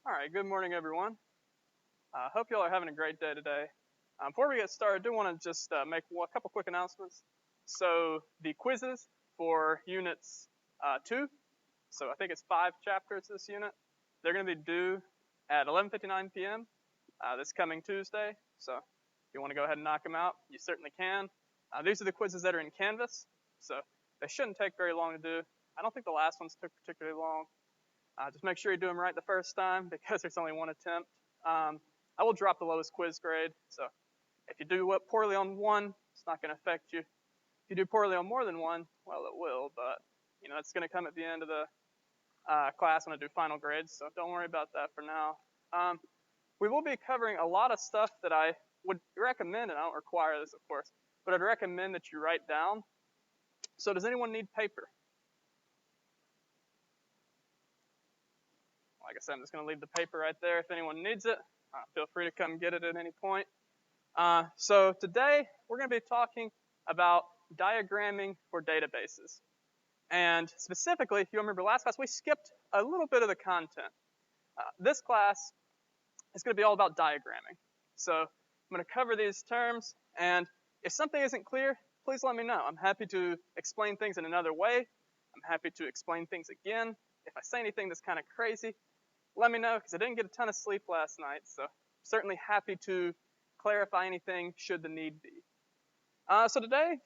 All right, good morning, everyone. Hope you all are having a great day today. Before we get started, I do want to just make a couple quick announcements. So the quizzes for units 2, so I think it's 5 chapters this unit, they're going to be due at 11:59 p.m. This coming Tuesday. So if you want to go ahead and knock them out, you certainly can. These are the quizzes that are in Canvas, so they shouldn't take very long to do. I don't think the last ones took particularly long. Just make sure you do them right the first time because there's only one attempt. I will drop the lowest quiz grade, so if you do poorly on one, it's not going to affect you. If you do poorly on more than one, well, it will, but that's going to come at the end of the class when I do final grades, so don't worry about that for now. We will be covering a lot of stuff that I would recommend, and I don't require this, of course, but I'd recommend that you write down. So does anyone need paper? Like I said, I'm just going to leave the paper right there. If anyone needs it, feel free to come get it at any point. So today, we're going to be talking about diagramming for databases. And specifically, if you remember last class, we skipped a little bit of the content. This class is going to be all about diagramming. So I'm going to cover these terms, and if something isn't clear, please let me know. I'm happy to explain things in another way. I'm happy to explain things again. If I say anything that's kind of crazy, let me know, because I didn't get a ton of sleep last night, so I'm certainly happy to clarify anything should the need be. So today,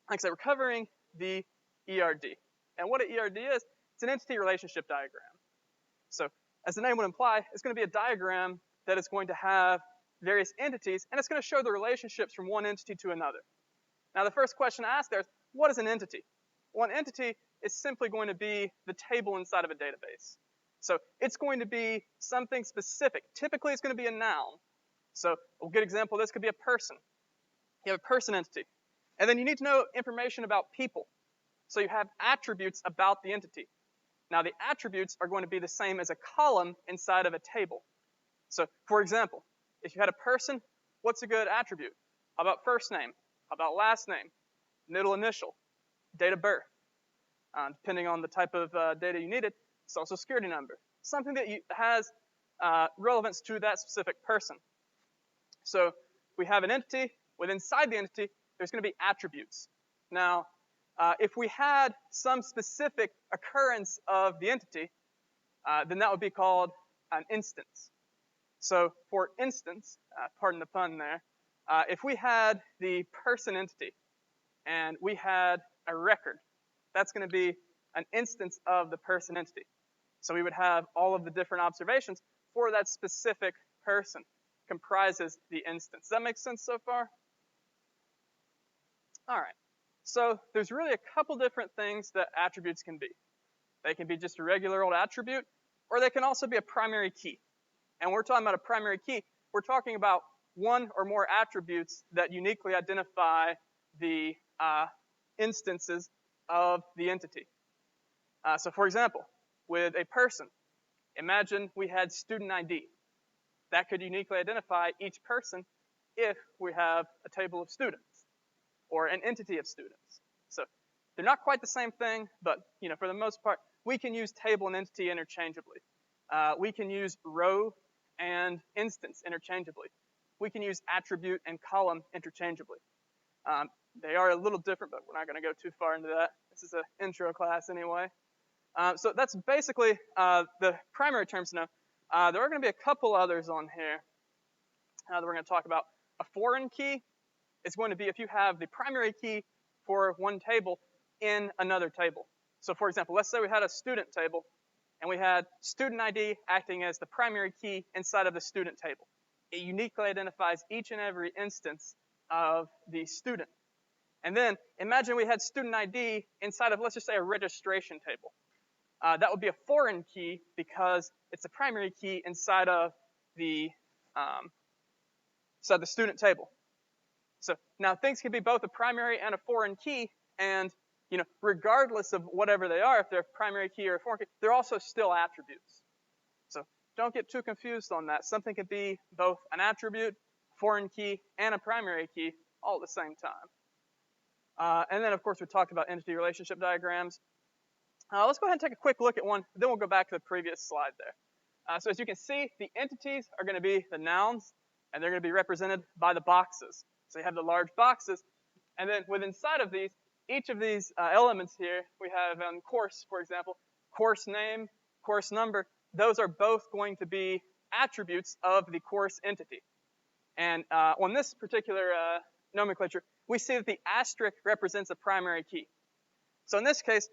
like I said, we're covering the ERD. And what an ERD is, it's an entity relationship diagram. So as the name would imply, it's going to be a diagram that is going to have various entities, and it's going to show the relationships from one entity to another. Now the first question to ask there is, what is an entity? Well, an entity is simply going to be the table inside of a database. So it's going to be something specific. Typically, it's going to be a noun. So a good example of this could be a person. You have a person entity. And then you need to know information about people. So you have attributes about the entity. Now, the attributes are going to be the same as a column inside of a table. So, for example, if you had a person, what's a good attribute? How about first name? How about last name? Middle initial? Date of birth? Depending on the type of data you needed, social security number, something that has relevance to that specific person. So we have an entity. Inside the entity, there's going to be attributes. Now, if we had some specific occurrence of the entity, then that would be called an instance. So for instance, pardon the pun there, if we had the person entity and we had a record, that's going to be an instance of the person entity. So we would have all of the different observations for that specific person comprises the instance. Does that make sense so far? All right. So there's really a couple different things that attributes can be. They can be just a regular old attribute, or they can also be a primary key. And when we're talking about a primary key, we're talking about one or more attributes that uniquely identify the instances of the entity. So for example, with a person, imagine we had student ID. That could uniquely identify each person if we have a table of students or an entity of students. So they're not quite the same thing, but for the most part, we can use table and entity interchangeably. We can use row and instance interchangeably. We can use attribute and column interchangeably. They are a little different, but we're not going to go too far into that. This is an intro class anyway. So that's basically the primary terms now. There are going to be a couple others on here that we're going to talk about. A foreign key is going to be if you have the primary key for one table in another table. So for example, let's say we had a student table, and we had student ID acting as the primary key inside of the student table. It uniquely identifies each and every instance of the student. And then imagine we had student ID inside of, let's just say, a registration table. That would be a foreign key because it's the primary key inside of the student table. So now things can be both a primary and a foreign key, and regardless of whatever they are, if they're a primary key or a foreign key, they're also still attributes. So don't get too confused on that. Something could be both an attribute, foreign key, and a primary key all at the same time. And then, of course, we talked about entity relationship diagrams. Let's go ahead and take a quick look at one, then we'll go back to the previous slide there. So as you can see, the entities are going to be the nouns, and they're going to be represented by the boxes. So you have the large boxes, and then within inside of these, each of these elements here, we have course, for example, course name, course number. Those are both going to be attributes of the course entity. And on this particular nomenclature, we see that the asterisk represents a primary key. So in this case,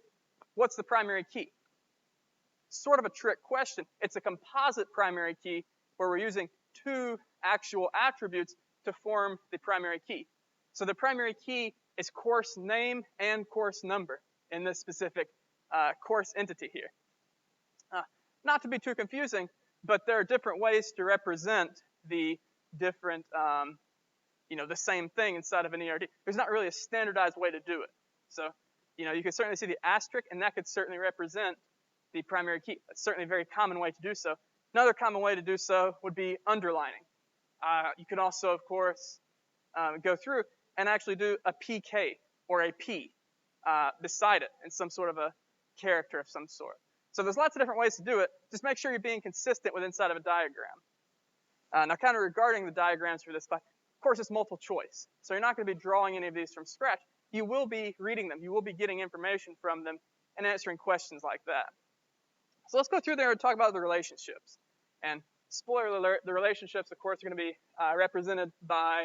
what's the primary key? Sort of a trick question. It's a composite primary key where we're using two actual attributes to form the primary key. So the primary key is course name and course number in this specific course entity here. Not to be too confusing, but there are different ways to represent the different, the same thing inside of an ERD. There's not really a standardized way to do it. So, you can certainly see the asterisk, and that could certainly represent the primary key. That's certainly a very common way to do so. Another common way to do so would be underlining. You can also, of course, go through and actually do a PK or a P beside it in some sort of a character of some sort. So there's lots of different ways to do it. Just make sure you're being consistent with inside of a diagram. Now, kind of regarding the diagrams for this, of course, it's multiple choice. So you're not going to be drawing any of these from scratch. You will be reading them. You will be getting information from them and answering questions like that. So let's go through there and talk about the relationships. And spoiler alert, the relationships, of course, are going to be represented by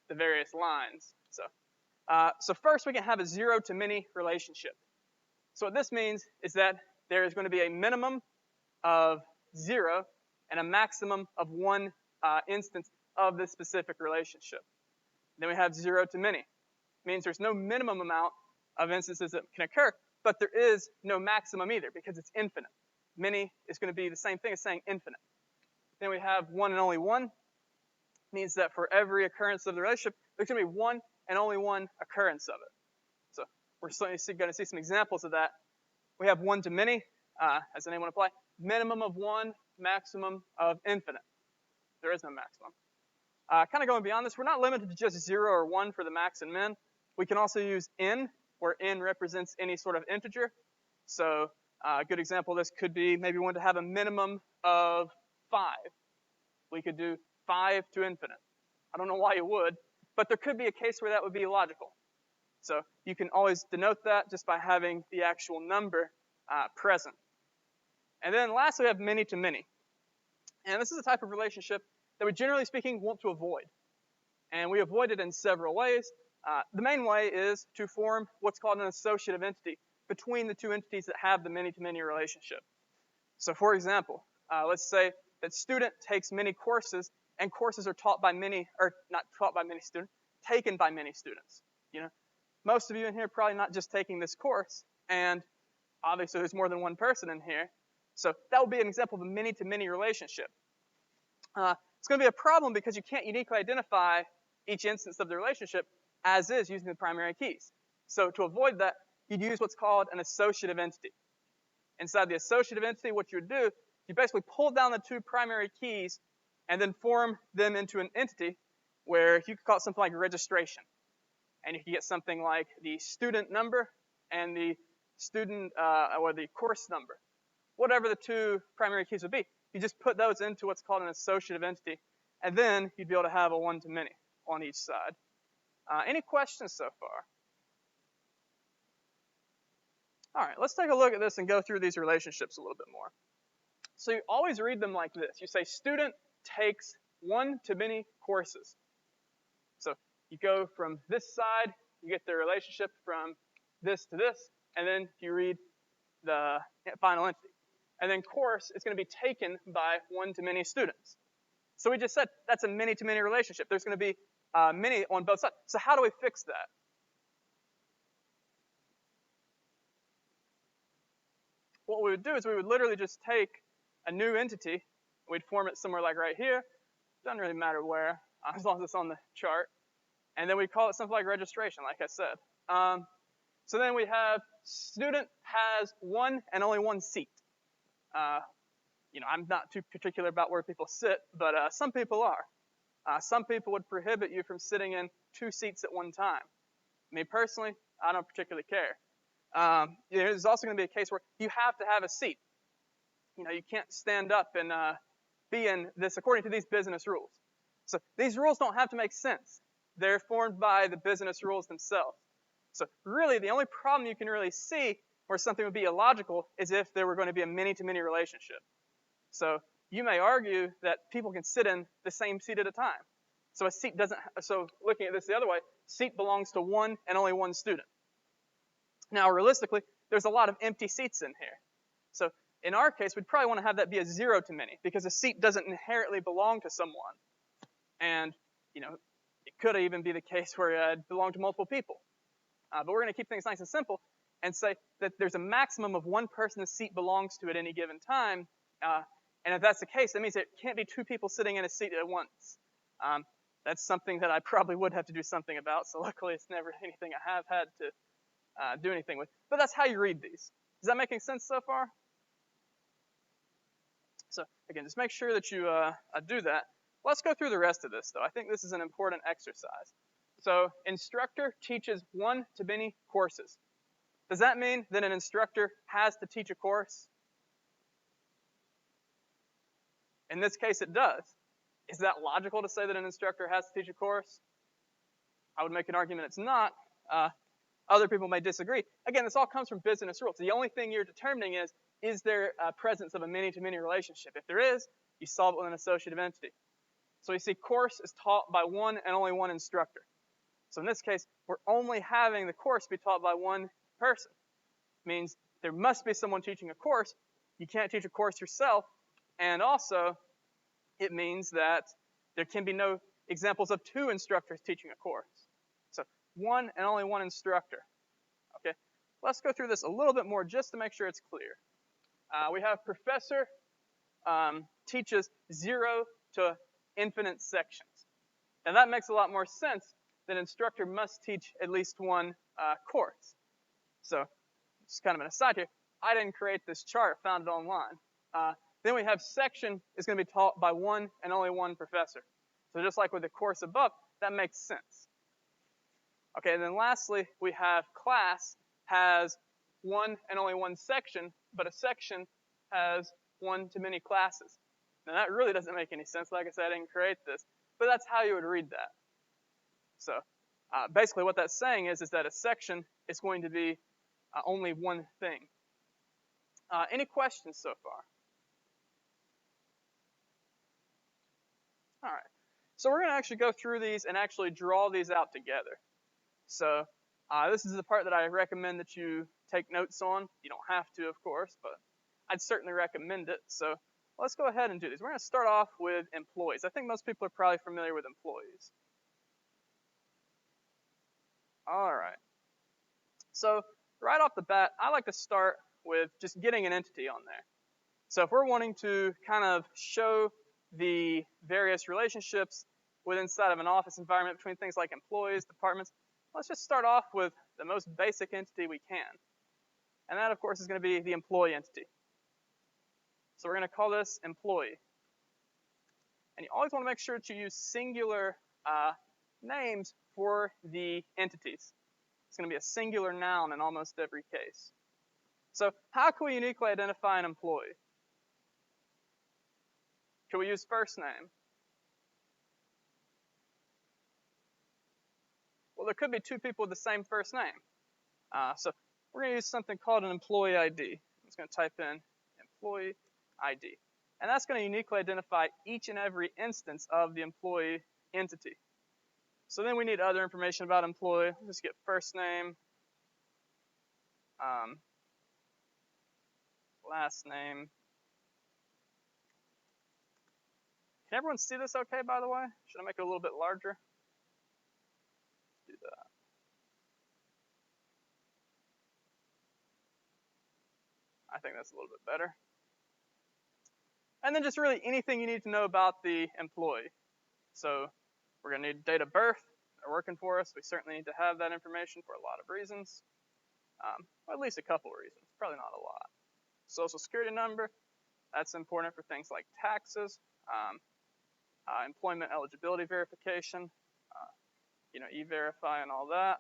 the various lines. So first, we can have a 0 to many relationship. So what this means is that there is going to be a minimum of 0 and a maximum of 1 instance of this specific relationship. Then we have 0 to many. It means there's no minimum amount of instances that can occur, but there is no maximum either because it's infinite. Many is going to be the same thing as saying infinite. Then we have 1 and only 1. Means that for every occurrence of the relationship, there's going to be 1 and only 1 occurrence of it. So we're certainly going to see some examples of that. We have 1 to many, as the name would apply. Minimum of 1, maximum of infinite. There is no maximum. Kind of going beyond this, we're not limited to just 0 or 1 for the max and min. We can also use n, where n represents any sort of integer. So a good example of this could be maybe we want to have a minimum of 5. We could do 5 to infinite. I don't know why you would, but there could be a case where that would be logical. So you can always denote that just by having the actual number present. And then lastly, we have many to many. And this is a type of relationship that we, generally speaking, want to avoid. And we avoid it in several ways. The main way is to form what's called an associative entity between the two entities that have the many-to-many relationship. So for example, let's say that student takes many courses, and courses are taught by many, or not taught by many students, taken by many students. Most of you in here are probably not just taking this course, and obviously there's more than one person in here. So that would be an example of a many-to-many relationship. It's going to be a problem because you can't uniquely identify each instance of the relationship as is using the primary keys. So to avoid that, you'd use what's called an associative entity. Inside the associative entity, what you would do, you basically pull down the two primary keys and then form them into an entity where you could call it something like registration. And you can get something like the student number and the student or the course number. Whatever the two primary keys would be, you just put those into what's called an associative entity, and then you'd be able to have a one-to-many on each side. Any questions so far? All right, let's take a look at this and go through these relationships a little bit more. So you always read them like this. You say student takes one-to-many courses. So you go from this side, you get the relationship from this to this, and then you read the final entity. And then course is going to be taken by one-to-many students. So we just said that's a many-to-many relationship. There's going to be many on both sides. So how do we fix that? What we would do is we would literally just take a new entity, we'd form it somewhere like right here. Doesn't really matter where, as long as it's on the chart. And then we call it something like registration, like I said. So then we have student has one and only one seat. I'm not too particular about where people sit, but some people are. Some people would prohibit you from sitting in 2 seats at one time. Me personally, I don't particularly care. There's also going to be a case where you have to have a seat. You can't stand up and be in this according to these business rules. So these rules don't have to make sense. They're formed by the business rules themselves. So really, the only problem you can really see where something would be illogical is if there were going to be a many-to-many relationship. So you may argue that people can sit in the same seat at a time. So a seat doesn't. So looking at this the other way, seat belongs to one and only one student. Now, realistically, there's a lot of empty seats in here. So in our case, we'd probably want to have that be a zero to many because a seat doesn't inherently belong to someone. And, it could even be the case where it belonged to multiple people. But we're going to keep things nice and simple and say that there's a maximum of one person the seat belongs to at any given time. And if that's the case, that means it can't be two people sitting in a seat at once. That's something that I probably would have to do something about. So luckily, it's never anything I have had to do anything with. But that's how you read these. Is that making sense so far? So again, just make sure that you do that. Let's go through the rest of this, though. I think this is an important exercise. So instructor teaches one-to-many courses. Does that mean that an instructor has to teach a course? In this case, it does. Is that logical to say that an instructor has to teach a course? I would make an argument it's not. Other people may disagree. Again, this all comes from business rules. The only thing you're determining is there a presence of a many-to-many relationship? If there is, you solve it with an associative entity. So you see, course is taught by one and only one instructor. So in this case, we're only having the course be taught by one person. It means there must be someone teaching a course. You can't teach a course yourself. And also, it means that there can be no examples of two instructors teaching a course. So one and only one instructor. Okay, let's go through this a little bit more just to make sure it's clear. We have professor teaches 0 to infinite sections. Now that makes a lot more sense than instructor must teach at least one course. So just kind of an aside here, I didn't create this chart, I found it online. Then we have section is going to be taught by one and only one professor. So just like with the course above, that makes sense. Okay, and then lastly, we have class has one and only one section, but a section has one-to-many classes. Now that really doesn't make any sense. Like I said, I didn't create this, but that's how you would read that. So basically what that's saying is that a section is going to be only one thing. Any questions so far? All right. So we're going to actually go through these and actually draw these out together. So this is the part that I recommend that you take notes on. You don't have to, of course, but I'd certainly recommend it. So let's go ahead and do these. We're going to start off with employees. I think most people are probably familiar with employees. All right. So right off the bat, I like to start with just getting an entity on there. So if we're wanting to kind of show the various relationships inside of an office environment between things like employees, departments, let's just start off with the most basic entity we can. And that, of course, is going to be the employee entity. So we're going to call this employee. And you always want to make sure that you use singular names for the entities. It's going to be a singular noun in almost every case. So how can we uniquely identify an employee? Can we use first name? Well, there could be two people with the same first name. So we're going to use something called an employee ID. I'm just going to type in employee ID. And that's going to uniquely identify each and every instance of the employee entity. So then we need other information about employee. Let's just get first name, last name. Can everyone see this okay, by the way? Should I make it a little bit larger? Do that. I think that's a little bit better. And then just really anything you need to know about the employee. So we're going to need date of birth. They're working for us. We certainly need to have that information for a lot of reasons. Or at least a couple of reasons. Probably not a lot. Social security number. That's important for things like taxes, employment eligibility verification, E-Verify and all that.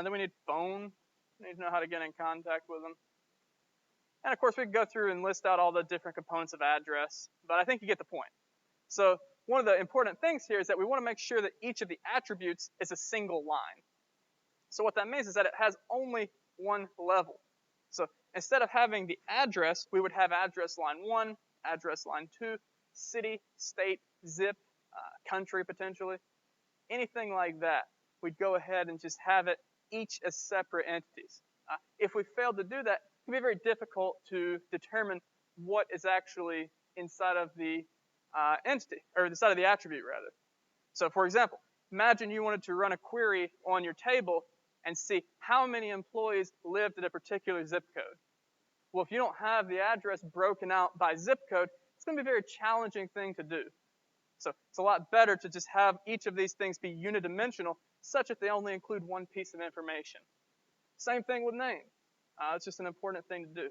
Then we need phone. We need to know how to get in contact with them. And of course, we could go through and list out all the different components of address, but I think you get the point. So one of the important things here is that we want to make sure that each of the attributes is a single line. So what that means is that it has only one level. So instead of having the address, we would have address line 1, address line 2, city, state, zip, country potentially, anything like that. We'd go ahead and just have it each as separate entities. If we failed to do that, it can be very difficult to determine what is actually inside of the entity, or inside of the attribute rather. So for example, imagine you wanted to run a query on your table and see how many employees lived at a particular zip code. Well, if you don't have the address broken out by zip code, it's going to be a very challenging thing to do. So it's a lot better to just have each of these things be unidimensional, such that they only include one piece of information. Same thing with name. It's just an important thing to do.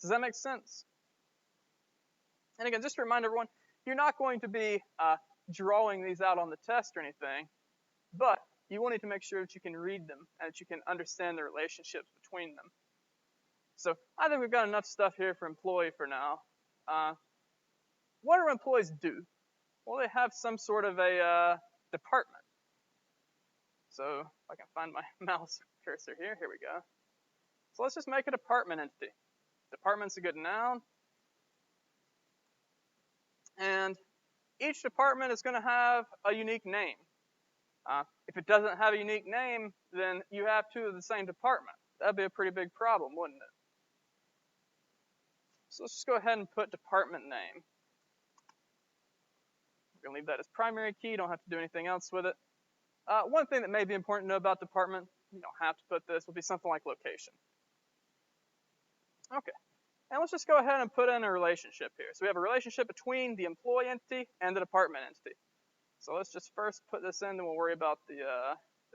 Does that make sense? And again, just to remind everyone, you're not going to be drawing these out on the test or anything, but you will need to make sure that you can read them and that you can understand the relationships between them. So I think we've got enough stuff here for employee for now. What do employees do? Well, they have some sort of a department. So if I can find my mouse cursor here, here we go. So let's just make a department entity. Department's a good noun. And each department is going to have a unique name. If it doesn't have a unique name, then you have two of the same department. That'd be a pretty big problem, wouldn't it? So let's just go ahead and put department name. We're going to leave that as primary key. You don't have to do anything else with it. One thing that may be important to know about department, you don't have to put this, would be something like location. Okay. And let's just go ahead and put in a relationship here. So we have a relationship between the employee entity and the department entity. So let's just first put this in, then we'll worry about the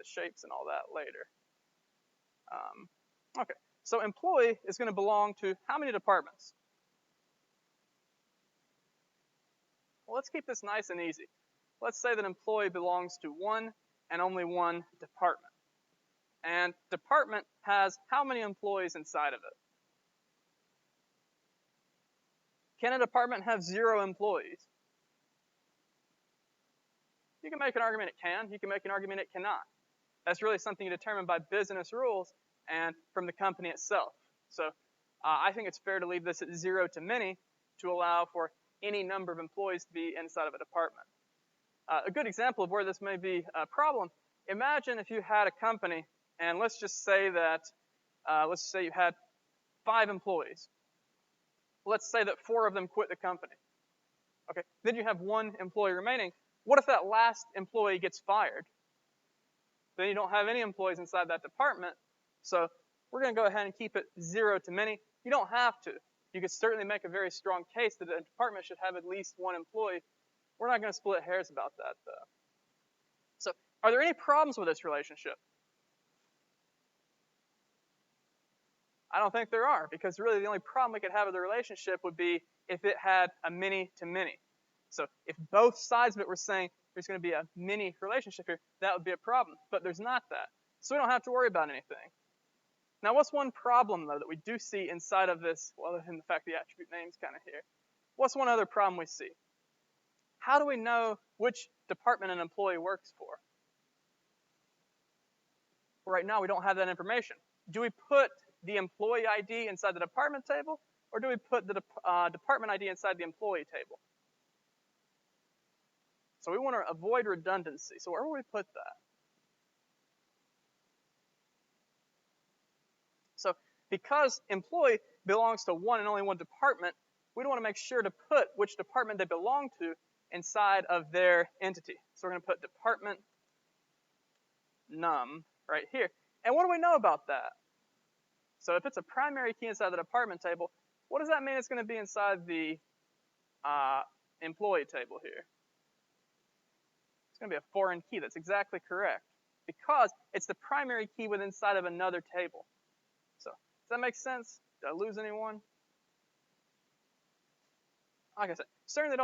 shapes and all that later. Okay, so employee is going to belong to how many departments? Well, let's keep this nice and easy. Let's say that employee belongs to one and only one department. And department has how many employees inside of it? Can a department have 0 employees? You can make an argument it can. You can make an argument it cannot. That's really something you determine by business rules and from the company itself. So I think it's fair to leave this at 0 to many to allow for any number of employees to be inside of a department. A good example of where this may be a problem, imagine if you had a company, and let's just say that, you had 5 employees. Let's say that 4 of them quit the company. Okay, then you have 1 employee remaining. What if that last employee gets fired? Then you don't have any employees inside that department. So we're going to go ahead and keep it 0 to many. You don't have to. You could certainly make a very strong case that a department should have at least 1 employee. We're not going to split hairs about that, though. So are there any problems with this relationship? I don't think there are, because really the only problem we could have with the relationship would be if it had a many to many. So if both sides of it were saying there's going to be a many relationship here, that would be a problem. But there's not that. So we don't have to worry about anything. Now, what's one problem, though, that we do see inside of this, well, other than the fact the attribute name's kind of here? What's one other problem we see? How do we know which department an employee works for? Well, right now, we don't have that information. Do we put the employee ID inside the department table, or do we put the department ID inside the employee table? So we want to avoid redundancy. So where will we put that? So because employee belongs to one and only one department, we want to make sure to put which department they belong to inside of their entity. So we're going to put department num right here. And what do we know about that? So if it's a primary key inside the department table, what does that mean it's going to be inside the employee table here? It's going to be a foreign key. That's exactly correct, because it's the primary key within inside of another table. So does that make sense? Did I lose anyone? Like I said, certainly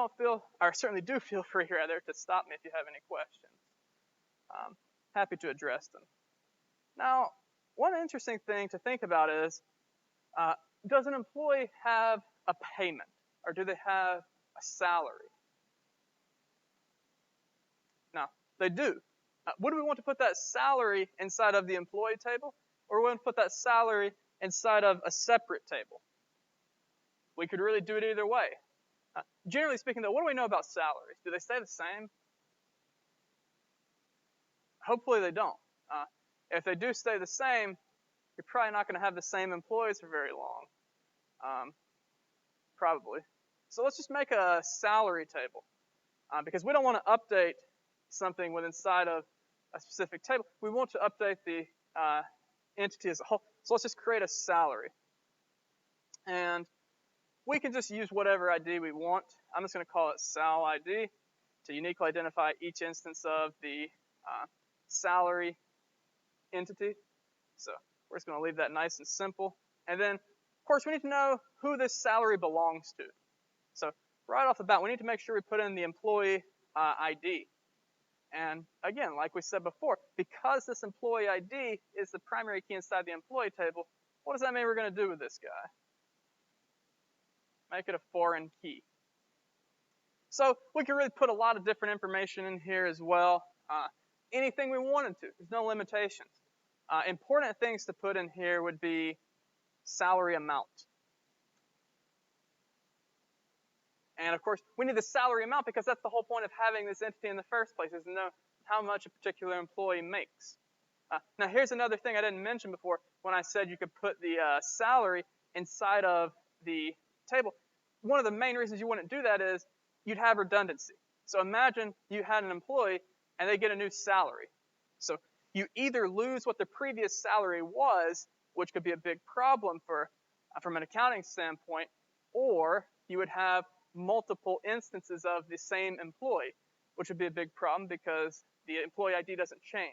do feel free rather to stop me if you have any questions. Happy to address them. Now, one interesting thing to think about is does an employee have a payment, or do they have a salary? Now, they do. Would we want to put that salary inside of the employee table, or would we want to put that salary inside of a separate table? We could really do it either way. Generally speaking, though, what do we know about salaries? Do they stay the same? Hopefully they don't. If they do stay the same, you're probably not going to have the same employees for very long. Probably. So let's just make a salary table. Because we don't want to update something with inside of a specific table. We want to update the entity as a whole. So let's just create a salary. And we can just use whatever ID we want. I'm just going to call it sal ID to uniquely identify each instance of the salary entity. So we're just going to leave that nice and simple. And then, of course, we need to know who this salary belongs to. So right off the bat, we need to make sure we put in the employee ID. And again, like we said before, because this employee ID is the primary key inside the employee table, what does that mean we're going to do with this guy? Make it a foreign key. So we can really put a lot of different information in here as well. Anything we wanted to. There's no limitations. Important things to put in here would be salary amount. And of course, we need the salary amount because that's the whole point of having this entity in the first place, is to know how much a particular employee makes. Now here's another thing I didn't mention before when I said you could put the salary inside of the table. One of the main reasons you wouldn't do that is you'd have redundancy. So imagine you had an employee and they get a new salary. So you either lose what the previous salary was, which could be a big problem from an accounting standpoint, or you would have multiple instances of the same employee, which would be a big problem because the employee ID doesn't change.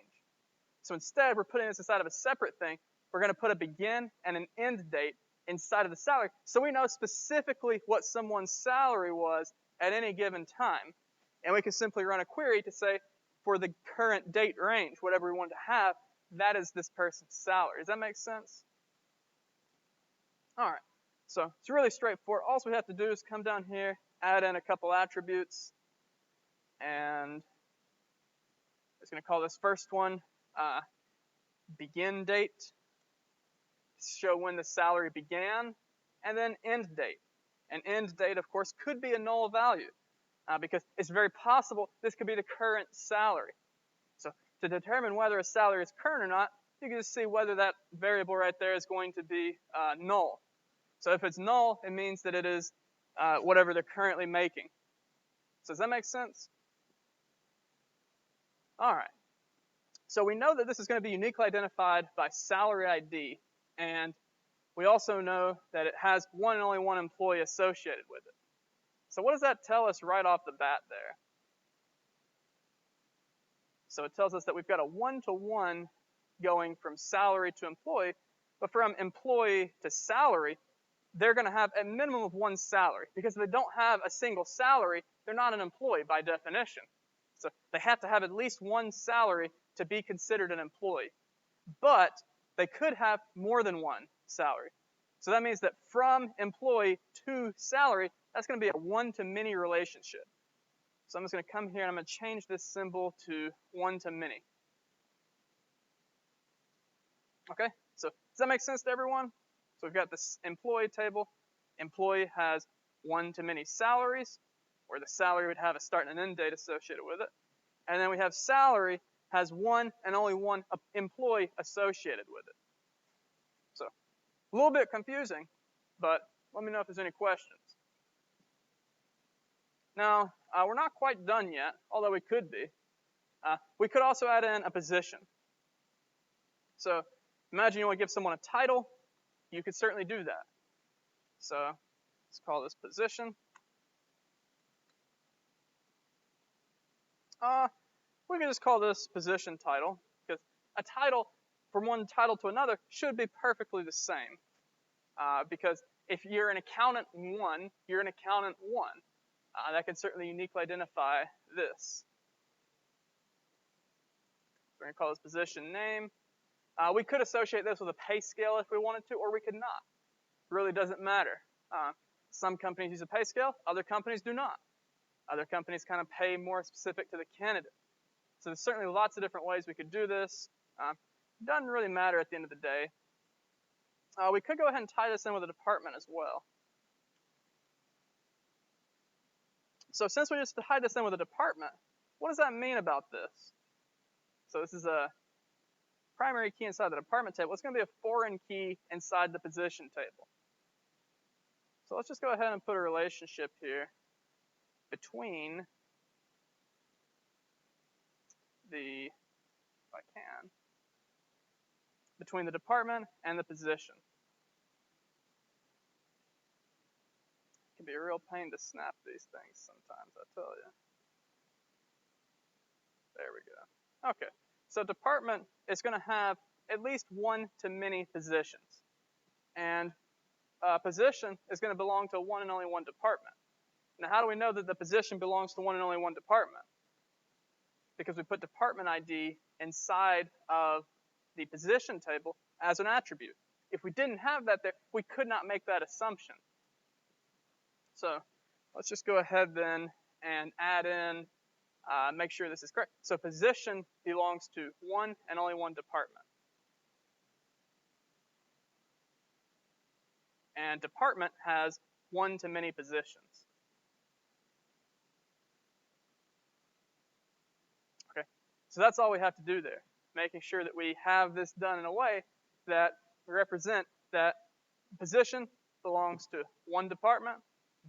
So instead, we're putting this inside of a separate thing. We're going to put a begin and an end date inside of the salary, so we know specifically what someone's salary was at any given time. And we can simply run a query to say, for the current date range, whatever we want to have, that is this person's salary. Does that make sense? All right. So it's really straightforward. All we have to do is come down here, add in a couple attributes, and I'm just going to call this first one begin date, show when the salary began, and then end date. And end date, of course, could be a null value because it's very possible this could be the current salary. So to determine whether a salary is current or not, you can just see whether that variable right there is going to be null. So if it's null, it means that it is whatever they're currently making. So does that make sense? All right. So we know that this is going to be uniquely identified by salary ID, and we also know that it has one and only one employee associated with it. So what does that tell us right off the bat there? So it tells us that we've got a one-to-one going from salary to employee, but from employee to salary, they're going to have a minimum of one salary, because if they don't have a single salary, they're not an employee by definition. So they have to have at least one salary to be considered an employee. But they could have more than one salary. So that means that from employee to salary, that's going to be a one-to-many relationship. So I'm just going to come here and I'm going to change this symbol to one-to-many. Okay, so does that make sense to everyone? So we've got this employee table. Employee has one-to-many salaries, where the salary would have a start and an end date associated with it. And then we have salary has one and only one employee associated with it. So a little bit confusing, but let me know if there's any questions. Now, we're not quite done yet, although we could be. We could also add in a position. So imagine you want to give someone a title. You could certainly do that. So let's call this position. We can just call this position title, because a title from one title to another should be perfectly the same. Because if you're an accountant 1, you're an accountant 1. That can certainly uniquely identify this. We're going to call this position name. We could associate this with a pay scale if we wanted to, or we could not. really doesn't matter. Some companies use a pay scale, other companies do not. Other companies kind of pay more specific to the candidate. So there's certainly lots of different ways we could do this. Doesn't really matter at the end of the day. We could go ahead and tie this in with a department as well. So since we just tied this in with a department, what does that mean about this? So this is a primary key inside the department table. It's going to be a foreign key inside the position table. So let's just go ahead and put a relationship here between the, if I can, between the department and the position. It can be a real pain to snap these things sometimes, I tell you. There we go. Okay, so department is going to have at least one to many positions. And position is going to belong to one and only one department. Now, how do we know that the position belongs to one and only one department? Because we put department ID inside of the position table as an attribute. If we didn't have that there, we could not make that assumption. So let's just go ahead then and add in, make sure this is correct. So position belongs to one and only one department. And department has one to many positions. Okay, so that's all we have to do there, making sure that we have this done in a way that we represent that position belongs to one department,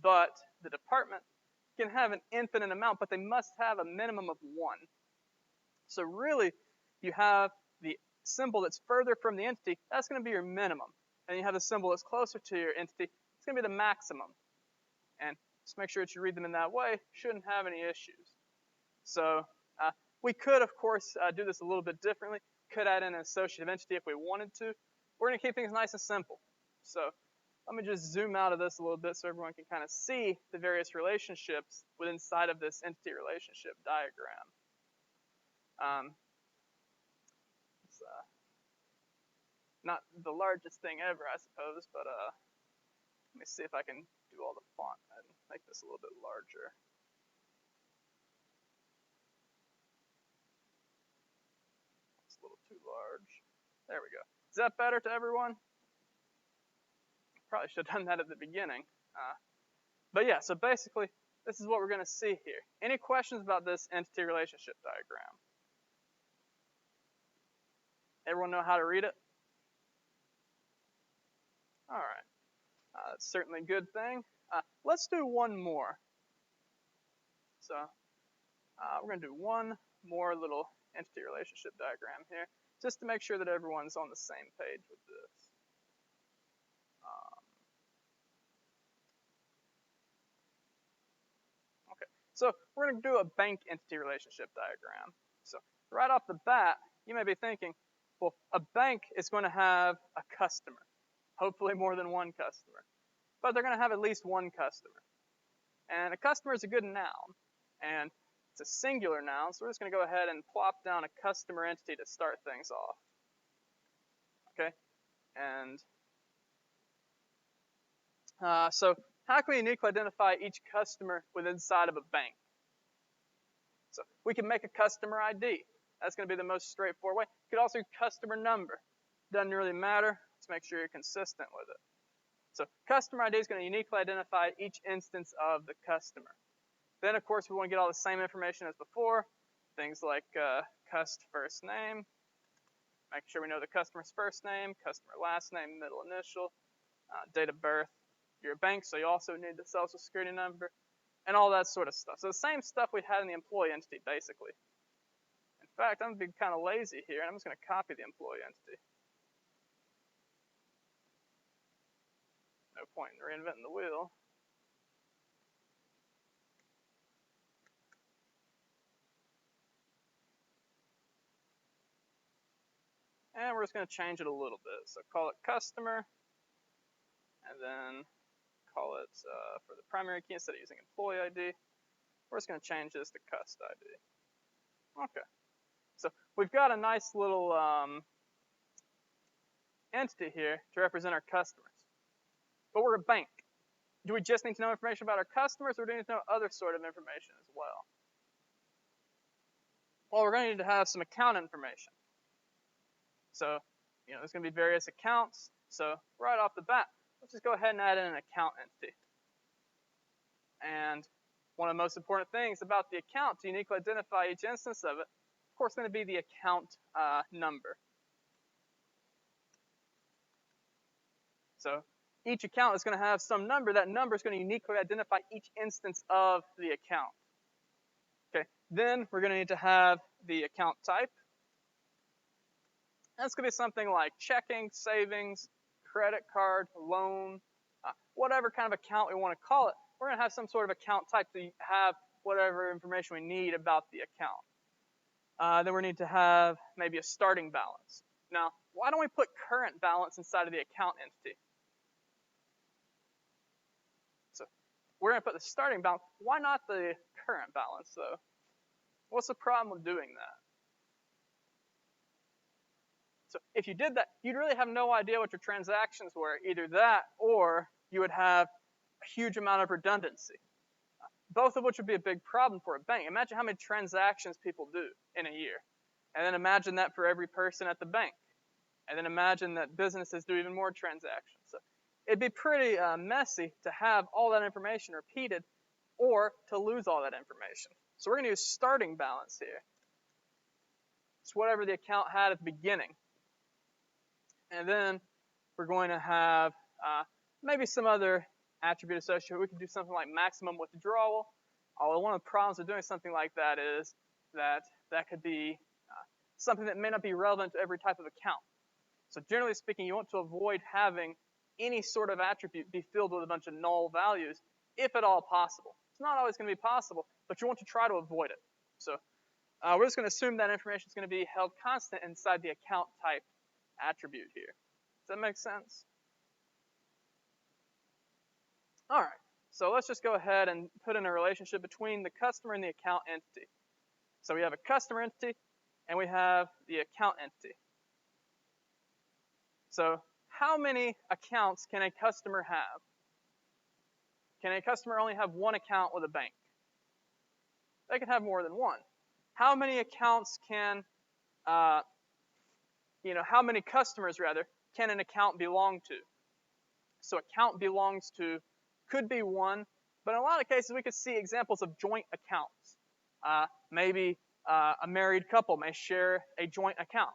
but the department can have an infinite amount, but they must have a minimum of one. So really, you have the symbol that's further from the entity, that's going to be your minimum. And you have the symbol that's closer to your entity, it's going to be the maximum. And just make sure that you read them in that way, shouldn't have any issues. So we could, of course, do this a little bit differently. Could add in an associative entity if we wanted to. We're going to keep things nice and simple. So let me just zoom out of this a little bit so everyone can kind of see the various relationships within inside of this entity relationship diagram. It's not the largest thing ever, I suppose, but let me see if I can do all the font and make this a little bit larger. It's a little too large. There we go. Is that better to everyone? Probably should have done that at the beginning. But yeah, so basically, this is what we're going to see here. Any questions about this entity relationship diagram? Everyone know how to read it? All right. That's certainly a good thing. Let's do one more. So we're going to do one more little entity relationship diagram here, just to make sure that everyone's on the same page with this. Okay, so we're going to do a bank entity relationship diagram. So right off the bat, you may be thinking, well, a bank is going to have a customer, hopefully more than one customer, but they're going to have at least one customer. And a customer is a good noun, and it's a singular noun, so we're just going to go ahead and plop down a customer entity to start things off. Okay, and so how can we uniquely identify each customer within inside of a bank? So we can make a customer ID. That's going to be the most straightforward way. You could also customer number. Doesn't really matter. Let's make sure you're consistent with it. So customer ID is going to uniquely identify each instance of the customer. Then, of course, we want to get all the same information as before. Things like cust first name. Make sure we know the customer's first name, customer last name, middle initial, date of birth. You're a bank, so you also need the social security number, and all that sort of stuff. So the same stuff we had in the employee entity, basically. In fact, I'm going to be kind of lazy here, and I'm just going to copy the employee entity. No point in reinventing the wheel. And we're just going to change it a little bit. So call it customer, and then call it, for the primary key, instead of using employee ID, we're just going to change this to cust ID. Okay. So we've got a nice little entity here to represent our customers. but we're a bank. Do we just need to know information about our customers, or do we need to know other sort of information as well? Well, we're going to need to have some account information. So, there's going to be various accounts. So right off the bat, let's just go ahead and add in an account entity. And one of the most important things about the account to uniquely identify each instance of it, of course, is going to be the account number. So each account is going to have some number. That number is going to uniquely identify each instance of the account. Okay. Then we're going to need to have the account type. That's going to be something like checking, savings, credit card, loan, whatever kind of account we want to call it. We're going to have some sort of account type to have whatever information we need about the account. Then we need to have maybe a starting balance. Now, why don't we put current balance inside of the account entity? So we're going to put the starting balance. Why not the current balance, though? What's the problem with doing that? So if you did that, you'd really have no idea what your transactions were. Either that, or you would have a huge amount of redundancy, both of which would be a big problem for a bank. Imagine how many transactions people do in a year, and then imagine that for every person at the bank, and then imagine that businesses do even more transactions. So it'd be pretty messy to have all that information repeated, or to lose all that information. So we're going to use starting balance here. It's whatever the account had at the beginning. And then we're going to have maybe some other attribute associated. We could do something like maximum withdrawal. Although one of the problems with doing something like that is that that could be something that may not be relevant to every type of account. So generally speaking, you want to avoid having any sort of attribute be filled with a bunch of null values, if at all possible. It's not always going to be possible, but you want to try to avoid it. So we're just going to assume that information is going to be held constant inside the account type attribute here. Does that make sense? All right, so let's just go ahead and put in a relationship between the customer and the account entity. So we have a customer entity, and we have the account entity. So how many accounts can a customer have? Can a customer only have one account with a bank? They can have more than one. How many accounts can, how many customers, rather, can an account belong to? So account belongs to could be one, but in a lot of cases we could see examples of joint accounts. Maybe a married couple may share a joint account.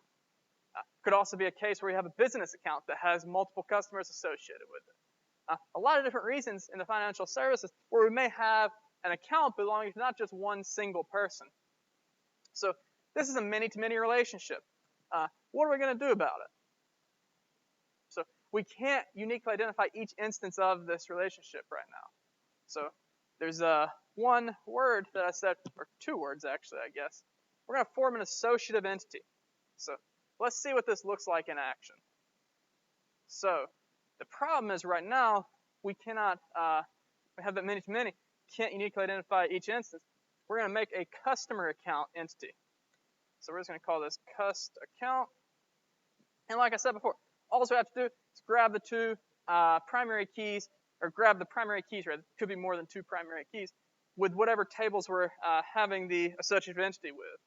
Could also be a case where you have a business account that has multiple customers associated with it. A lot of different reasons in the financial services where we may have an account belonging to not just one single person. So this is a many-to-many relationship. What are we going to do about it? So we can't uniquely identify each instance of this relationship right now. So there's one word that I said, or two words actually, I guess. We're going to form an associative entity. So let's see what this looks like in action. So the problem is right now we cannot, we have that many-to-many, can't uniquely identify each instance. We're going to make a customer account entity. So we're just going to call this cust account. And like I said before, all we have to do is grab the two primary keys, or grab the primary keys, rather. It could be more than two primary keys, with whatever tables we're having the associative entity with.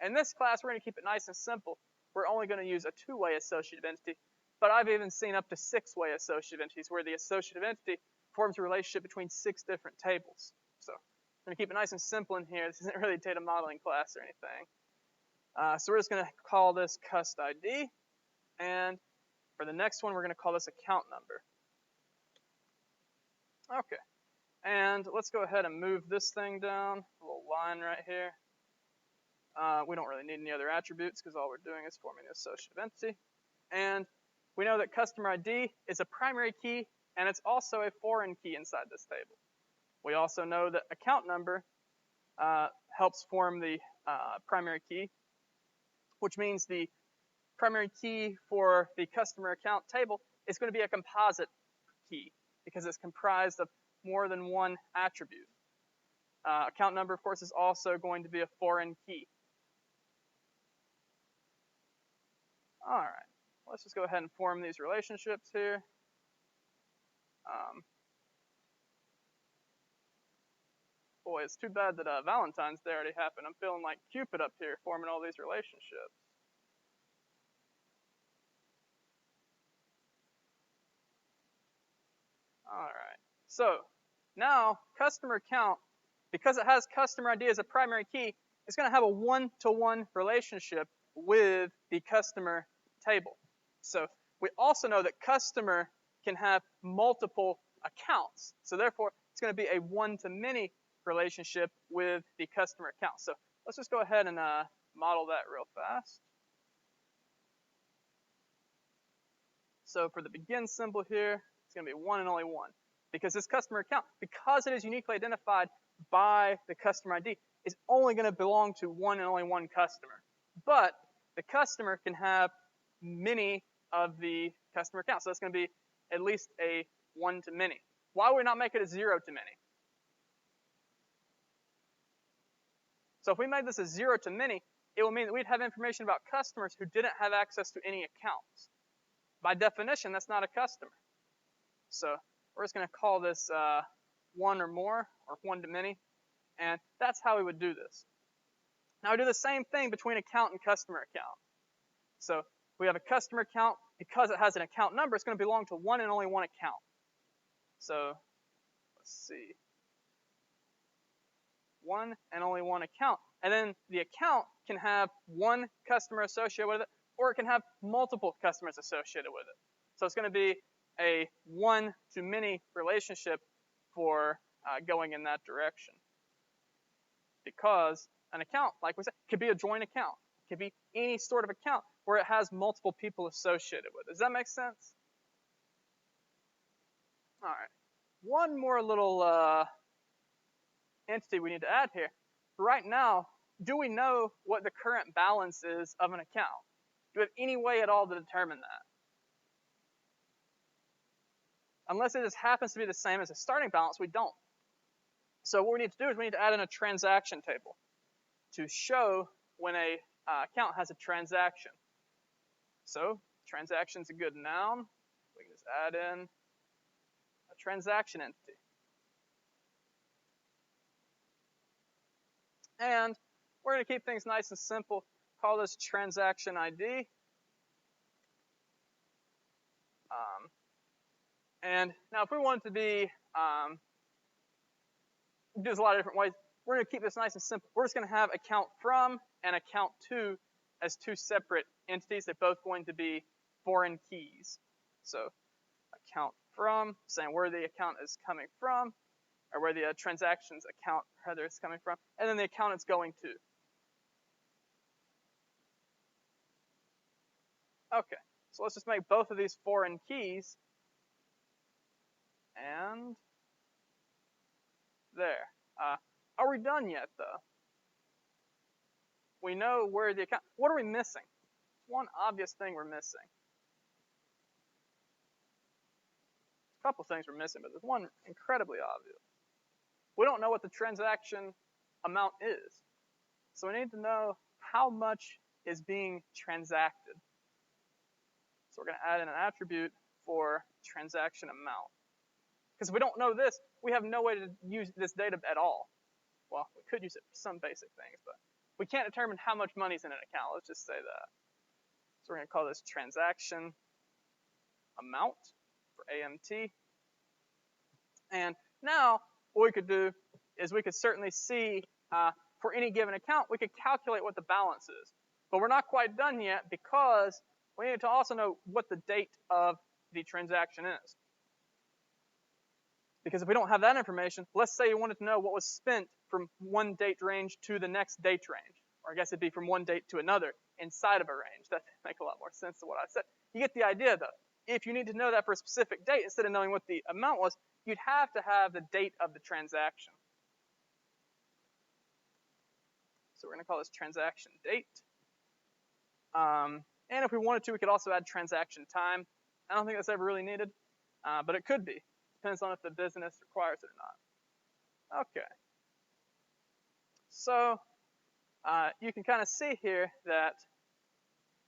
In this class, we're going to keep it nice and simple. We're only going to use a two-way associative entity, but I've even seen up to six-way associative entities where the associative entity forms a relationship between 6 different tables. So I'm going to keep it nice and simple in here. This isn't really a data modeling class or anything. So we're just going to call this cust ID, and for the next one, we're going to call this account number. Okay, and let's go ahead and move this thing down, a little line right here. We don't really need any other attributes because all we're doing is forming the associative entity. And we know that customer ID is a primary key, and it's also a foreign key inside this table. We also know that account number helps form the primary key, which means the primary key for the customer account table is going to be a composite key because it's comprised of more than one attribute. Account number, of course, is also going to be a foreign key. All right, let's just go ahead and form these relationships here. Boy, it's too bad that Valentine's Day already happened. I'm feeling like Cupid up here forming all these relationships. All right. So now customer account, because it has customer ID as a primary key, it's going to have a one-to-one relationship with the customer table. So we also know that customer can have multiple accounts. So therefore, it's going to be a one-to-many relationship with the customer account. So let's just go ahead and model that real fast. So for the begin symbol here, it's going to be one and only one. Because this customer account, because it is uniquely identified by the customer ID, is only going to belong to one and only one customer. But the customer can have many of the customer accounts. So that's going to be at least a one-to-many. Why would we not make it a zero-to-many? So if we made this a zero-to-many, it will mean that we'd have information about customers who didn't have access to any accounts. By definition, that's not a customer. So we're just going to call this one or more, or one-to-many, and that's how we would do this. Now we do the same thing between account and customer account. So we have a customer account. Because it has an account number, it's going to belong to one and only one account. So let's see. One and only one account. And then the account can have one customer associated with it, or it can have multiple customers associated with it. So it's going to be a one-to-many relationship for going in that direction. Because an account, like we said, could be a joint account. It could be any sort of account where it has multiple people associated with it. Does that make sense? All right. One more little entity we need to add here. Right now, do we know what the current balance is of an account? Do we have any way at all to determine that? Unless it just happens to be the same as a starting balance, we don't. So what we need to do is we need to add in a transaction table to show when a account has a transaction. So transaction's a good noun. We can just add in a transaction entity. And we're going to keep things nice and simple. Call this transaction ID. And now if we want it to be, there's a lot of different ways. We're going to keep this nice and simple. We're just going to have account from and account to as two separate entities. They're both going to be foreign keys. So account from, saying where the account is coming from, or where the transactions account rather is coming from, and then the account it's going to. Okay, so let's just make both of these foreign keys. And there. Are we done yet, though? We know where the account. What are we missing? One obvious thing we're missing. A couple things we're missing, but there's one incredibly obvious. We don't know what the transaction amount is. So we need to know how much is being transacted. So we're going to add in an attribute for transaction amount. Because if we don't know this, we have no way to use this data at all. Well, we could use it for some basic things, but we can't determine how much money's in an account. Let's just say that. So we're going to call this transaction amount for AMT. And now what we could do is we could certainly see for any given account, we could calculate what the balance is. But we're not quite done yet because we need to also know what the date of the transaction is. Because if we don't have that information, let's say you wanted to know what was spent from one date range to the next date range. Or I guess it'd be from one date to another inside of a range. That makes a lot more sense than what I said. You get the idea, though. If you need to know that for a specific date, instead of knowing what the amount was, you'd have to have the date of the transaction. So we're going to call this transaction date. And if we wanted to, we could also add transaction time. I don't think that's ever really needed, but it could be. Depends on if the business requires it or not. Okay. So you can kind of see here that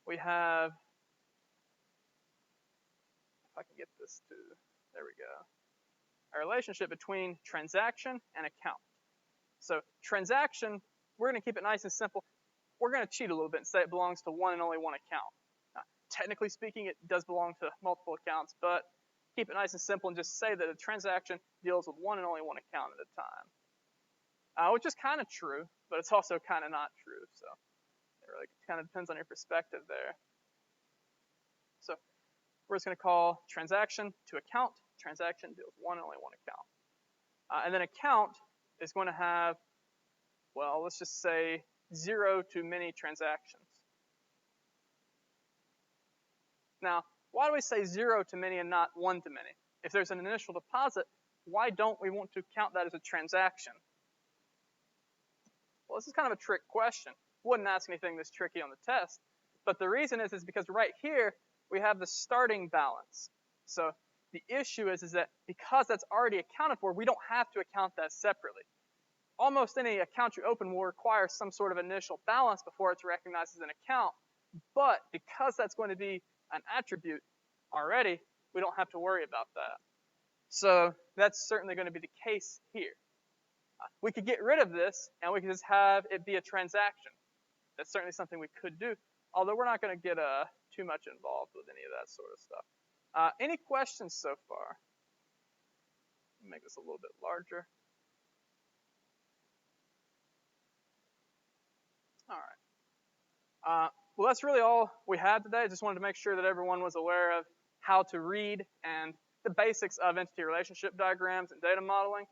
we have, if I can get this to, there we go. a relationship between transaction and account. So transaction, we're going to keep it nice and simple. We're going to cheat a little bit and say it belongs to one and only one account. Technically speaking, it does belong to multiple accounts, but keep it nice and simple and just say that a transaction deals with one and only one account at a time, which is kind of true, but it's also kind of not true. So it really kind of depends on your perspective there. So we're just going to call transaction to account. Transaction deals with one and only one account. And then account is going to have, well, let's just say 0 to many transactions. Now, why do we say 0 to many and not 1 to many? If there's an initial deposit, why don't we want to count that as a transaction? Well, this is kind of a trick question. Wouldn't ask anything this tricky on the test, but the reason is because right here we have the starting balance. So the issue is that because that's already accounted for, we don't have to account that separately. Almost any account you open will require some sort of initial balance before it's recognized as an account, but because that's going to be an attribute already, we don't have to worry about that. So that's certainly going to be the case here. We could get rid of this, and we could just have it be a transaction. That's certainly something we could do, although we're not going to get too much involved with any of that sort of stuff. Any questions so far? Make this a little bit larger. All right. Well, that's really all we had today. I just wanted to make sure that everyone was aware of how to read and the basics of entity relationship diagrams and data modeling.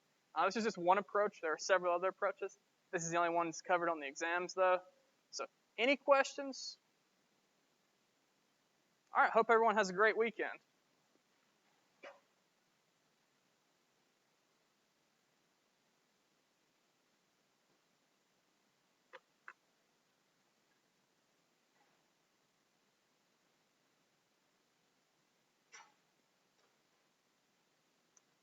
This is just one approach. There are several other approaches. This is the only one that's covered on the exams, though. So, any questions? All right, hope everyone has a great weekend.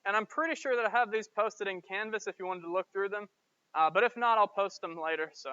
And I'm pretty sure that I have these posted in Canvas if you wanted to look through them. But if not, I'll post them later. So